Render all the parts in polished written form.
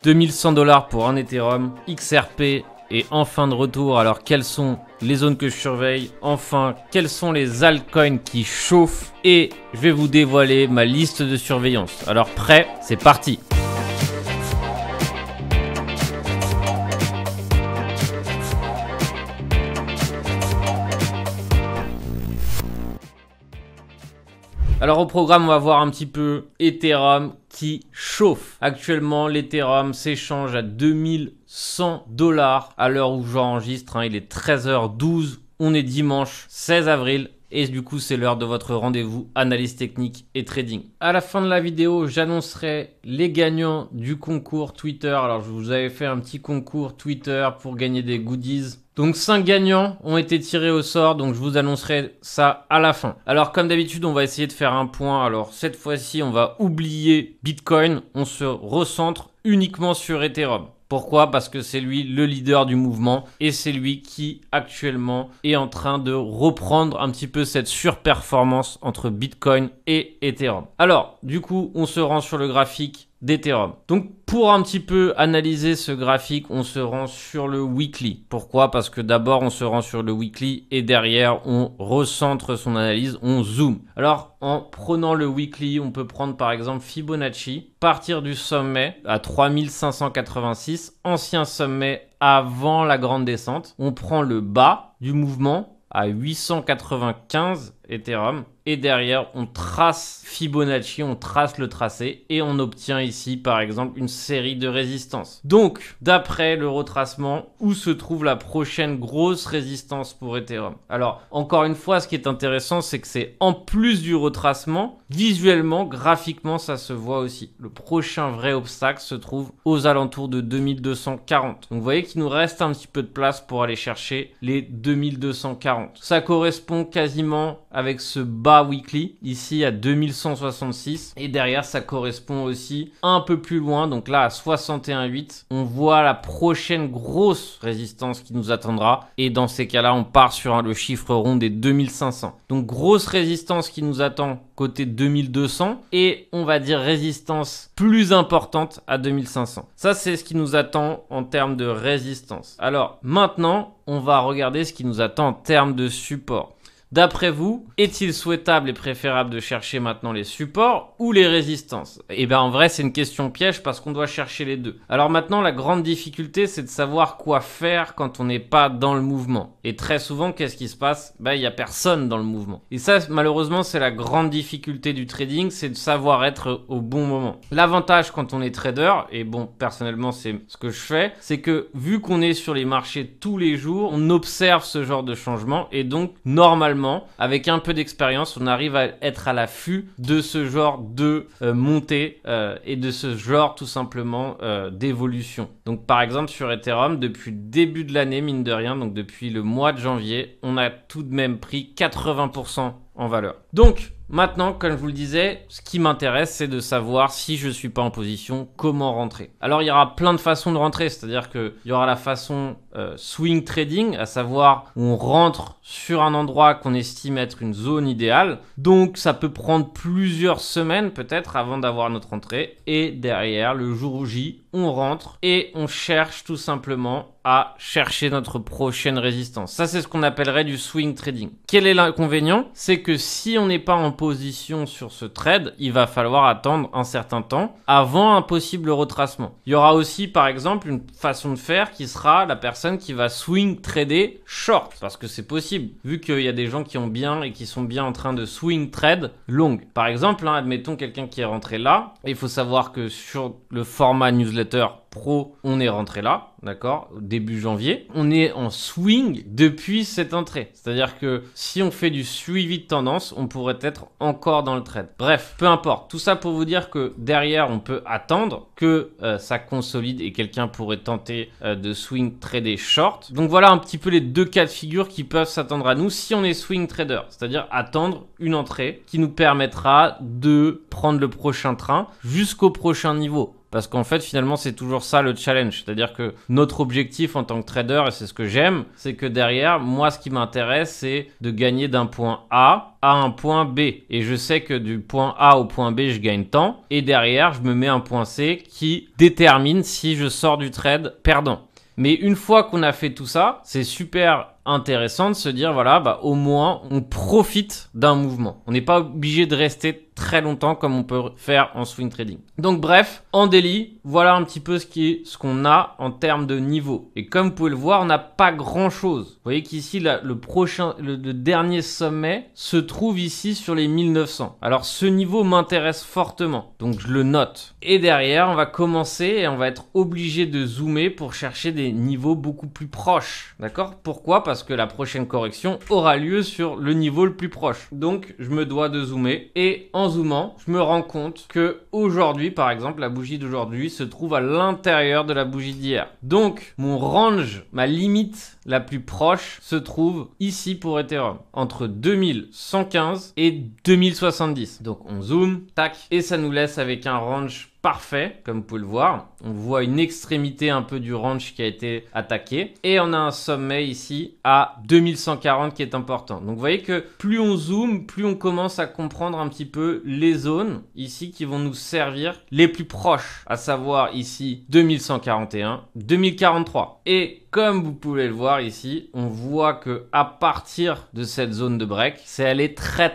2100 $ pour un Ethereum, XRP est enfin de retour. Alors quelles sont les zones que je surveille? Enfin, quels sont les altcoins qui chauffent? Et je vais vous dévoiler ma liste de surveillance. Alors prêt, c'est parti. Alors au programme, on va voir un petit peu Ethereum qui chauffe. Actuellement, l'Ethereum s'échange à 2100 $ à l'heure où j'enregistre. Il est 13h12. On est dimanche 16 avril. Et du coup, c'est l'heure de votre rendez-vous analyse technique et trading. À la fin de la vidéo, j'annoncerai les gagnants du concours Twitter. Alors, je vous avais fait un petit concours Twitter pour gagner des goodies. Donc 5 gagnants ont été tirés au sort, donc je vous annoncerai ça à la fin. Alors comme d'habitude, on va essayer de faire un point. Alors cette fois-ci, on va oublier Bitcoin, on se recentre uniquement sur Ethereum. Pourquoi? Parce que c'est lui le leader du mouvement et c'est lui qui actuellement est en train de reprendre un petit peu cette surperformance entre Bitcoin et Ethereum. Alors du coup, on se rend sur le graphique d'Ethereum. Donc pour un petit peu analyser ce graphique, on se rend sur le weekly. Pourquoi? Parce que d'abord on se rend sur le weekly et derrière on recentre son analyse, on zoome. Alors en prenant le weekly, on peut prendre par exemple Fibonacci, partir du sommet à 3586, ancien sommet avant la grande descente. On prend le bas du mouvement à 895 Ethereum et derrière on trace Fibonacci, on trace le tracé et on obtient ici par exemple une série de résistances. Donc d'après le retracement, où se trouve la prochaine grosse résistance pour Ethereum? Alors encore une fois, ce qui est intéressant, c'est que c'est en plus du retracement, visuellement, graphiquement, ça se voit aussi. Le prochain vrai obstacle se trouve aux alentours de 2240. Donc vous voyez qu'il nous reste un petit peu de place pour aller chercher les 2240. Ça correspond quasiment avec ce bas weekly ici à 2166 et derrière ça correspond aussi un peu plus loin, donc là à 61,8 on voit la prochaine grosse résistance qui nous attendra et dans ces cas là on part sur le chiffre rond des 2500. Donc grosse résistance qui nous attend côté 2200 et on va dire résistance plus importante à 2500. Ça c'est ce qui nous attend en termes de résistance. Alors maintenant on va regarder ce qui nous attend en termes de support. D'après vous, est-il souhaitable et préférable de chercher maintenant les supports ou les résistances? Eh bien en vrai c'est une question piège parce qu'on doit chercher les deux. Alors maintenant la grande difficulté c'est de savoir quoi faire quand on n'est pas dans le mouvement. Et très souvent qu'est-ce qui se passe? Il n'y a personne dans le mouvement. Et ça malheureusement c'est la grande difficulté du trading, c'est de savoir être au bon moment. L'avantage quand on est trader, et bon personnellement c'est ce que je fais, c'est que vu qu'on est sur les marchés tous les jours, on observe ce genre de changement et donc normalement avec un peu d'expérience, on arrive à être à l'affût de ce genre de montée et de ce genre tout simplement d'évolution. Donc par exemple sur Ethereum, depuis le début de l'année, mine de rien, donc depuis le mois de janvier, on a tout de même pris 80% en valeur. Donc maintenant, comme je vous le disais, ce qui m'intéresse, c'est de savoir si je ne suis pas en position, comment rentrer. Alors, il y aura plein de façons de rentrer, c'est-à-dire qu'il y aura la façon swing trading, à savoir où on rentre sur un endroit qu'on estime être une zone idéale. Donc, ça peut prendre plusieurs semaines peut-être avant d'avoir notre entrée. Et derrière, le jour J, on rentre et on cherche tout simplement à chercher notre prochaine résistance. Ça, c'est ce qu'on appellerait du swing trading. Quel est l'inconvénient? C'est que si on n'est pas en position sur ce trade, il va falloir attendre un certain temps avant un possible retracement. Il y aura aussi, par exemple, une façon de faire qui sera la personne qui va swing trader short, parce que c'est possible, vu qu'il y a des gens qui ont bien et qui sont bien en train de swing trade long. Par exemple, admettons quelqu'un qui est rentré là, il faut savoir que sur le format newsletter Pro, on est rentré là, d'accord, début janvier. On est en swing depuis cette entrée. C'est-à-dire que si on fait du suivi de tendance, on pourrait être encore dans le trade. Bref, peu importe. Tout ça pour vous dire que derrière, on peut attendre que ça consolide et quelqu'un pourrait tenter de swing trader short. Donc voilà un petit peu les deux cas de figure qui peuvent s'attendre à nous si on est swing trader. C'est-à-dire attendre une entrée qui nous permettra de prendre le prochain train jusqu'au prochain niveau. parce qu'en fait finalement c'est toujours ça le challenge, c'est-à-dire que notre objectif en tant que trader, et c'est ce que j'aime, c'est que derrière, moi ce qui m'intéresse c'est de gagner d'un point A à un point B, et je sais que du point A au point B je gagne tant, et derrière je me mets un point C qui détermine si je sors du trade perdant. Mais une fois qu'on a fait tout ça, c'est super intéressant de se dire voilà, bah au moins on profite d'un mouvement. On n'est pas obligé de rester très longtemps comme on peut faire en swing trading. Donc bref, en daily, voilà un petit peu ce qu'on a en termes de niveau. Et comme vous pouvez le voir, on n'a pas grand chose. Vous voyez qu'ici le dernier sommet se trouve ici sur les 1900. Alors ce niveau m'intéresse fortement, donc je le note. Et derrière, on va commencer et on va être obligé de zoomer pour chercher des niveaux beaucoup plus proches. D'accord? Pourquoi? Parce que la prochaine correction aura lieu sur le niveau le plus proche. Donc je me dois de zoomer, et en zoomant, je me rends compte que aujourd'hui, par exemple, la bougie d'aujourd'hui se trouve à l'intérieur de la bougie d'hier. Donc mon range, ma limite la plus proche se trouve ici pour Ethereum, entre 2115 et 2070. Donc on zoome, tac, et ça nous laisse avec un range parfait, comme vous pouvez le voir. On voit une extrémité un peu du range qui a été attaqué. Et on a un sommet ici à 2140 qui est important. Donc vous voyez que plus on zoome, plus on commence à comprendre un petit peu les zones ici qui vont nous servir les plus proches. À savoir ici 2141, 2043. Et comme vous pouvez le voir ici, on voit que à partir de cette zone de break, c'est aller très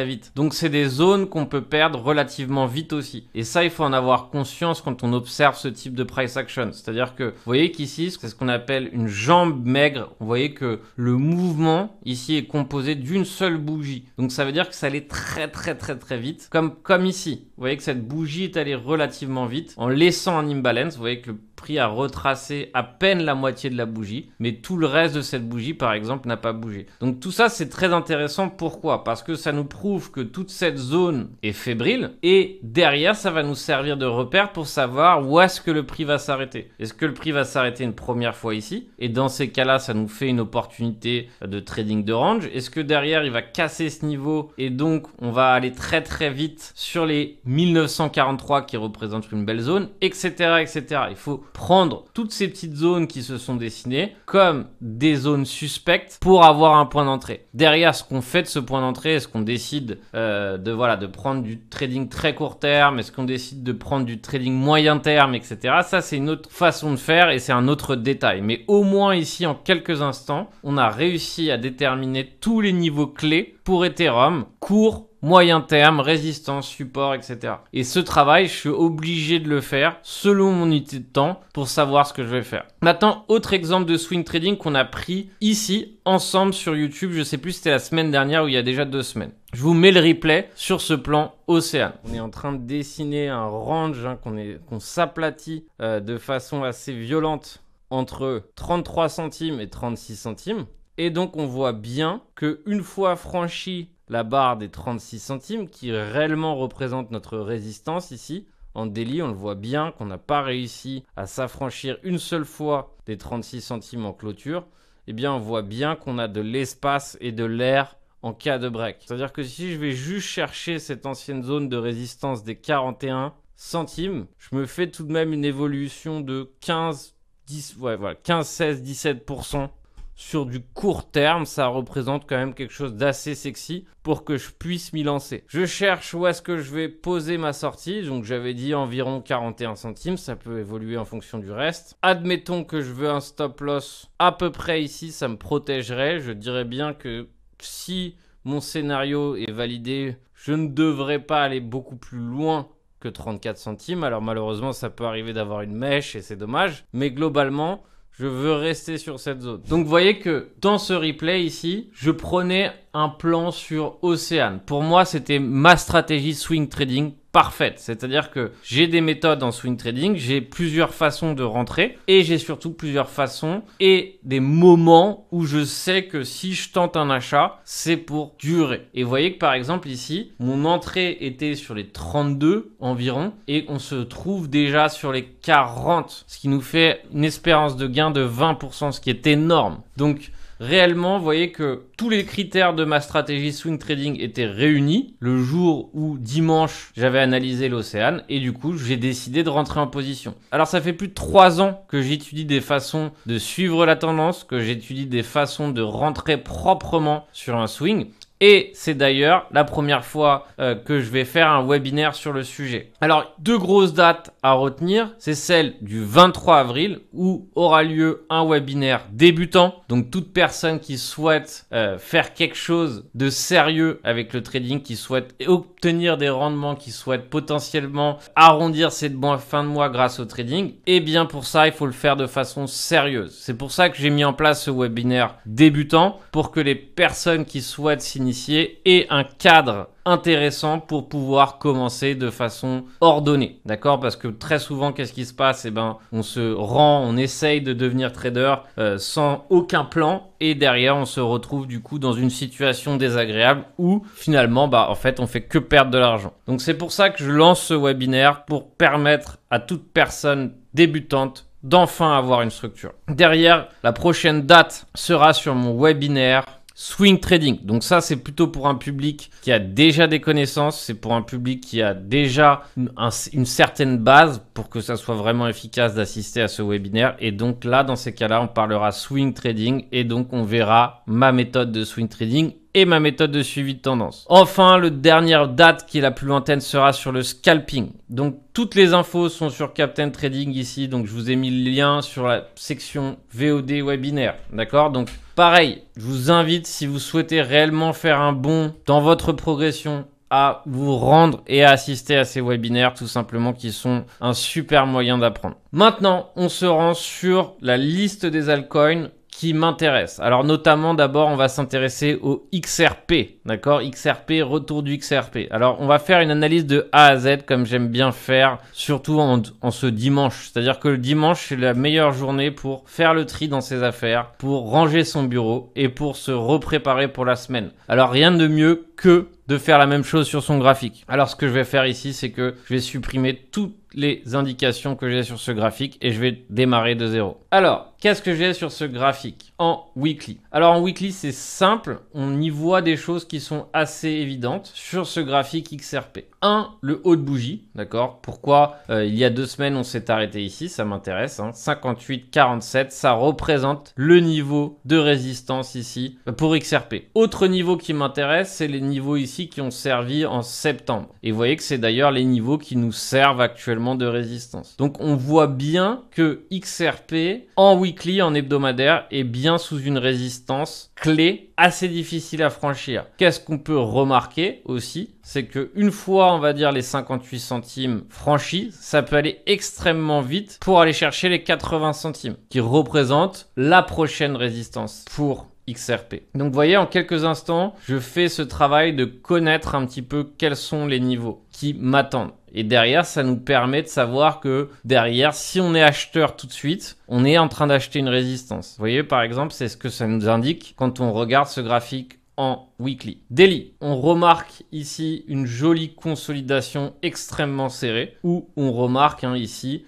vite. Donc c'est des zones qu'on peut perdre relativement vite aussi. Et ça, il faut en avoir conscience quand on observe ce type de price action. C'est-à-dire que vous voyez qu'ici, c'est ce qu'on appelle une jambe maigre. Vous voyez que le mouvement ici est composé d'une seule bougie. Donc ça veut dire que ça allait très vite, comme ici. Vous voyez que cette bougie est allée relativement vite en laissant un imbalance. Vous voyez que le prix a retracé à peine la moitié de la bougie, mais tout le reste de cette bougie, par exemple, n'a pas bougé. Donc tout ça, c'est très intéressant. Pourquoi? Parce que ça nous prouve que toute cette zone est fébrile, et derrière, ça va nous servir de repère pour savoir où est-ce que le prix va s'arrêter. Est-ce que le prix va s'arrêter une première fois ici? Et dans ces cas-là, ça nous fait une opportunité de trading de range. Est-ce que derrière, il va casser ce niveau, et donc on va aller très vite sur les 1943 qui représentent une belle zone, etc. Il faut prendre toutes ces petites zones qui se sont dessinées comme des zones suspectes pour avoir un point d'entrée. Derrière, ce qu'on fait de ce point d'entrée, est-ce qu'on décide de prendre du trading très court terme, est-ce qu'on décide de prendre du trading moyen terme, etc. Ça, c'est une autre façon de faire et c'est un autre détail. Mais au moins ici, en quelques instants, on a réussi à déterminer tous les niveaux clés pour Ethereum, court, moyen terme, résistance, support, etc. Et ce travail, je suis obligé de le faire selon mon unité de temps pour savoir ce que je vais faire. Maintenant, autre exemple de swing trading qu'on a pris ici ensemble sur YouTube. Je sais plus si c'était la semaine dernière ou il y a déjà 2 semaines. Je vous mets le replay sur ce plan Océane. On est en train de dessiner un range qu'on s'aplatit de façon assez violente entre 33 centimes et 36 centimes. Et donc, on voit bien qu'une fois franchi la barre des 36 centimes, qui réellement représente notre résistance ici, en daily, on le voit bien qu'on n'a pas réussi à s'affranchir une seule fois des 36 centimes en clôture, eh bien, on voit bien qu'on a de l'espace et de l'air en cas de break. C'est-à-dire que si je vais juste chercher cette ancienne zone de résistance des 41 centimes, je me fais tout de même une évolution de 15, 16, 17%. Sur du court terme, ça représente quand même quelque chose d'assez sexy pour que je puisse m'y lancer. Je cherche où est-ce que je vais poser ma sortie. Donc j'avais dit environ 41 centimes, ça peut évoluer en fonction du reste. Admettons que je veux un stop loss à peu près ici, ça me protégerait. Je dirais bien que si mon scénario est validé, je ne devrais pas aller beaucoup plus loin que 34 centimes. Alors malheureusement, ça peut arriver d'avoir une mèche et c'est dommage. Mais globalement, je veux rester sur cette zone. Donc vous voyez que dans ce replay ici, je prenais un plan sur Océane. Pour moi, c'était ma stratégie swing trading parfaite. C'est-à-dire que j'ai des méthodes en swing trading, j'ai plusieurs façons de rentrer et j'ai surtout plusieurs façons et des moments où je sais que si je tente un achat, c'est pour durer. Et vous voyez que par exemple ici, mon entrée était sur les 32 environ et on se trouve déjà sur les 40, ce qui nous fait une espérance de gain de 20%, ce qui est énorme. Donc réellement, vous voyez que tous les critères de ma stratégie swing trading étaient réunis le jour où dimanche j'avais analysé l'Océan et du coup j'ai décidé de rentrer en position. Alors ça fait plus de 3 ans que j'étudie des façons de suivre la tendance, que j'étudie des façons de rentrer proprement sur un swing. Et c'est d'ailleurs la première fois que je vais faire un webinaire sur le sujet. Alors, 2 grosses dates à retenir, c'est celle du 23 avril où aura lieu un webinaire débutant. Donc, toute personne qui souhaite faire quelque chose de sérieux avec le trading, qui souhaite obtenir des rendements, qui souhaite potentiellement arrondir ses fins de mois grâce au trading, et bien pour ça, il faut le faire de façon sérieuse. C'est pour ça que j'ai mis en place ce webinaire débutant pour que les personnes qui souhaitent s'initier et un cadre intéressant pour pouvoir commencer de façon ordonnée, d'accord? Parce que très souvent, qu'est-ce qui se passe? On se rend, on essaye de devenir trader sans aucun plan et derrière, on se retrouve du coup dans une situation désagréable où finalement, en fait, on fait que perdre de l'argent. Donc, c'est pour ça que je lance ce webinaire pour permettre à toute personne débutante d'enfin avoir une structure. Derrière, la prochaine date sera sur mon webinaire swing trading. Donc ça, c'est plutôt pour un public qui a déjà des connaissances. C'est pour un public qui a déjà une certaine base pour que ça soit vraiment efficace d'assister à ce webinaire. Et donc là, dans ces cas-là, on parlera swing trading et donc on verra ma méthode de swing trading et ma méthode de suivi de tendance. Enfin, la dernière date qui est la plus lointaine sera sur le scalping. Donc, toutes les infos sont sur Captain Trading ici. Donc, je vous ai mis le lien sur la section VOD webinaire. D'accord? Donc, pareil, je vous invite, si vous souhaitez réellement faire un bond dans votre progression, à vous rendre et à assister à ces webinaires, tout simplement, qui sont un super moyen d'apprendre. Maintenant, on se rend sur la liste des altcoins qui m'intéresse. Alors notamment d'abord on va s'intéresser au XRP, d'accord? XRP, retour du XRP. Alors on va faire une analyse de A à Z comme j'aime bien faire, surtout en ce dimanche. C'est-à-dire que le dimanche c'est la meilleure journée pour faire le tri dans ses affaires, pour ranger son bureau et pour se repréparer pour la semaine. Alors rien de mieux que de faire la même chose sur son graphique. Alors ce que je vais faire ici, c'est que je vais supprimer toutes les indications que j'ai sur ce graphique et je vais démarrer de zéro. Alors, qu'est-ce que j'ai sur ce graphique en weekly? Alors en weekly, c'est simple, on y voit des choses qui sont assez évidentes sur ce graphique XRP. 1, le haut de bougie, d'accord? Pourquoi il y a 2 semaines, on s'est arrêté ici, ça m'intéresse. 58,47, ça représente le niveau de résistance ici pour XRP. Autre niveau qui m'intéresse, c'est les niveaux ici qui ont servi en septembre. Et vous voyez que c'est d'ailleurs les niveaux qui nous servent actuellement de résistance. Donc on voit bien que XRP en weekly, en hebdomadaire, est bien sous une résistance clé assez difficile à franchir. Qu'est-ce qu'on peut remarquer aussi? C'est que une fois, on va dire, les 58 centimes franchis, ça peut aller extrêmement vite pour aller chercher les 80 centimes qui représentent la prochaine résistance pour XRP. Donc vous voyez, en quelques instants, je fais ce travail de connaître un petit peu quels sont les niveaux qui m'attendent. Et derrière, ça nous permet de savoir que derrière, si on est acheteur tout de suite, on est en train d'acheter une résistance. Vous voyez, par exemple, c'est ce que ça nous indique quand on regarde ce graphique en weekly. Daily, on remarque ici une jolie consolidation extrêmement serrée où on remarque ici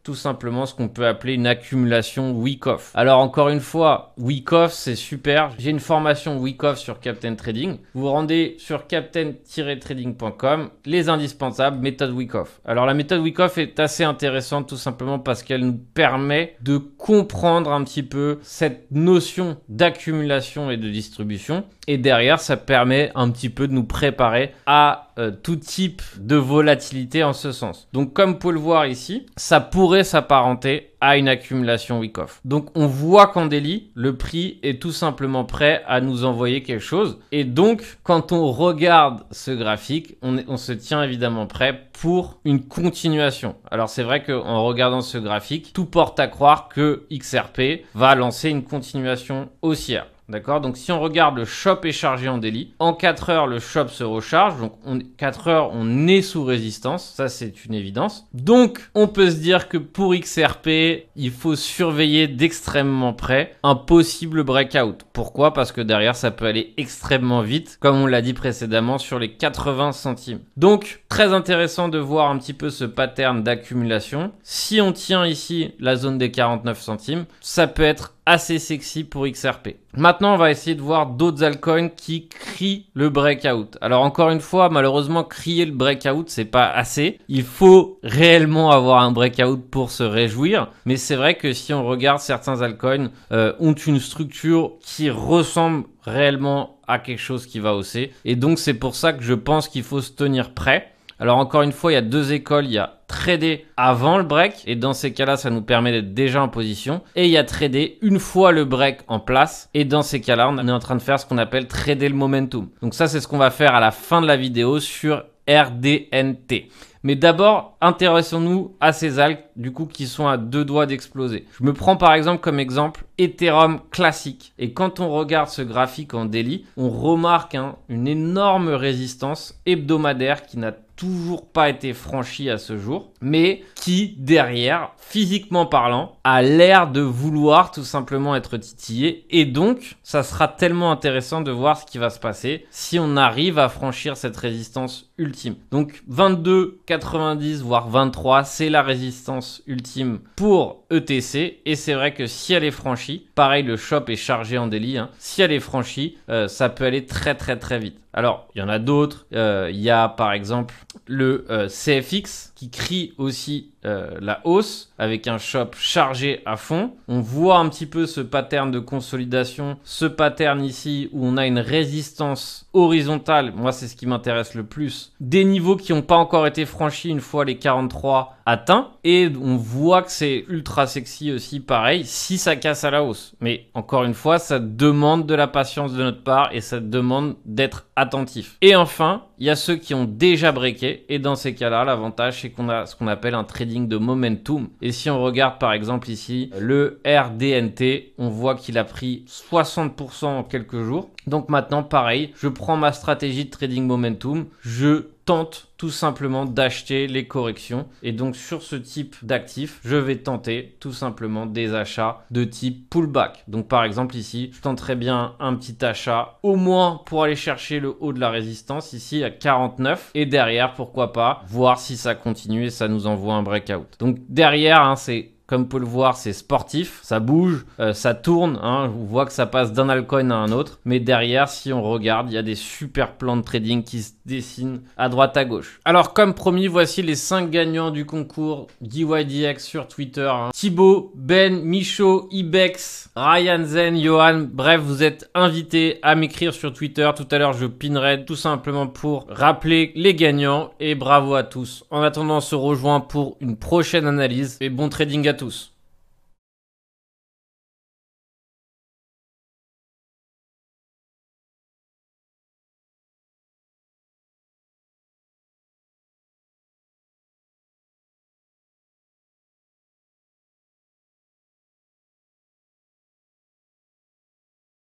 tout simplement ce qu'on peut appeler une accumulation week-off. Alors encore une fois, week-off c'est super. J'ai une formation week-off sur Captain Trading. Vous vous rendez sur captain-trading.com, les indispensables, méthode week-off. Alors la méthode week-off est assez intéressante tout simplement parce qu'elle nous permet de comprendre un petit peu cette notion d'accumulation et de distribution. Et derrière, ça permet un petit peu de nous préparer à tout type de volatilité en ce sens. Donc comme vous pouvez le voir ici, ça pourrait s'apparenter à une accumulation week-off. Donc on voit qu'en daily, le prix est tout simplement prêt à nous envoyer quelque chose. Et donc quand on regarde ce graphique, on se tient évidemment prêt pour une continuation. Alors c'est vrai qu'en regardant ce graphique, tout porte à croire que XRP va lancer une continuation haussière. D'accord? Donc si on regarde, le shop est chargé en daily. En 4 heures, le shop se recharge. Donc 4 heures, on est sous résistance. Ça, c'est une évidence. Donc, on peut se dire que pour XRP, il faut surveiller d'extrêmement près un possible breakout. Pourquoi? Parce que derrière, ça peut aller extrêmement vite, comme on l'a dit précédemment, sur les 80 centimes. Donc, très intéressant de voir un petit peu ce pattern d'accumulation. Si on tient ici la zone des 49 centimes, ça peut être assez sexy pour XRP. Maintenant, on va essayer de voir d'autres altcoins qui crient le breakout. Alors encore une fois, malheureusement, crier le breakout, c'est pas assez. Il faut réellement avoir un breakout pour se réjouir. Mais c'est vrai que si on regarde certains altcoins ont une structure qui ressemble réellement à quelque chose qui va hausser. Et donc, c'est pour ça que je pense qu'il faut se tenir prêt. Alors encore une fois, il y a deux écoles. Il y a trader avant le break. Et dans ces cas-là, ça nous permet d'être déjà en position. Et il y a trader une fois le break en place. Et dans ces cas-là, on est en train de faire ce qu'on appelle trader le momentum. Donc ça, c'est ce qu'on va faire à la fin de la vidéo sur RDNT. Mais d'abord, intéressons-nous à ces altcoins du coup qui sont à deux doigts d'exploser. Je me prends par exemple comme exemple Ethereum classique. Et quand on regarde ce graphique en daily, on remarque une énorme résistance hebdomadaire qui n'a toujours pas été franchie à ce jour, mais qui derrière, physiquement parlant, a l'air de vouloir tout simplement être titillé. Et donc, ça sera tellement intéressant de voir ce qui va se passer si on arrive à franchir cette résistance ultime. Donc 22,90 voire 23, c'est la résistance ultime pour ETC. Et c'est vrai que si elle est franchie, pareil, le shop est chargé en daily, si elle est franchie, ça peut aller très très très vite. Alors, il y en a d'autres. Il y a par exemple le CFX qui crie aussi la hausse avec un shop chargé à fond. On voit un petit peu ce pattern de consolidation, ce pattern ici où on a une résistance horizontale. Moi, c'est ce qui m'intéresse le plus. Des niveaux qui n'ont pas encore été franchis une fois les 43 atteints. Et on voit que c'est ultra sexy aussi, pareil, si ça casse à la hausse. Mais encore une fois, ça demande de la patience de notre part et ça demande d'être attentif. Et enfin, il y a ceux qui ont déjà breaké. Et dans ces cas-là, l'avantage, c'est qu'on a ce qu'on appelle un trading de momentum. Et si on regarde par exemple ici le RDNT, on voit qu'il a pris 60% en quelques jours. Donc maintenant, pareil, je prends ma stratégie de trading momentum, je tente tout simplement d'acheter les corrections. Et donc sur ce type d'actifs, je vais tenter tout simplement des achats de type pullback. Donc par exemple ici, je tenterai bien un petit achat au moins pour aller chercher le haut de la résistance ici à 49. Et derrière, pourquoi pas, voir si ça continue et ça nous envoie un breakout. Donc derrière, c'est... Comme on peut le voir, c'est sportif, ça bouge, ça tourne, on voit que ça passe d'un altcoin à un autre. Mais derrière, si on regarde, il y a des super plans de trading qui se dessinent à droite à gauche. Alors comme promis, voici les 5 gagnants du concours DYDX sur Twitter. Thibaut, Ben, Michaud, Ibex, Ryan Zen, Johan. Bref, vous êtes invités à m'écrire sur Twitter. Tout à l'heure, je pinerai tout simplement pour rappeler les gagnants. Et bravo à tous. En attendant, on se rejoint pour une prochaine analyse. Et bon trading à tous.